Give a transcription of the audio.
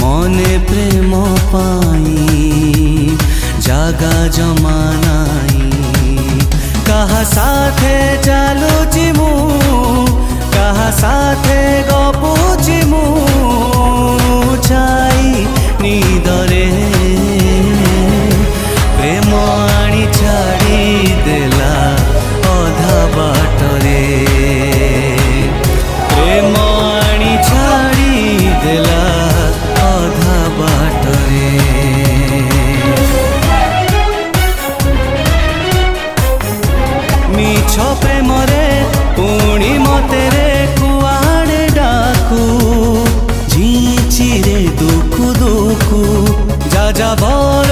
মনে প্রেম পাই জাগা জমা নাই। কাহা সাথে চালুচি মু, কাহা সাথে গপুচি মু ছাই নিদরে। প্রেম আনি ছাড়ি দেলা অধা বাটরে, প্রেম আনি ছাড়ি দেলা অধা বাটরে। মিছ প্রেমরে পুଣି মতে রে কুଆଡ଼େ ডাକୁ ঝিঁচিরে দুখু দুখু যা যাবর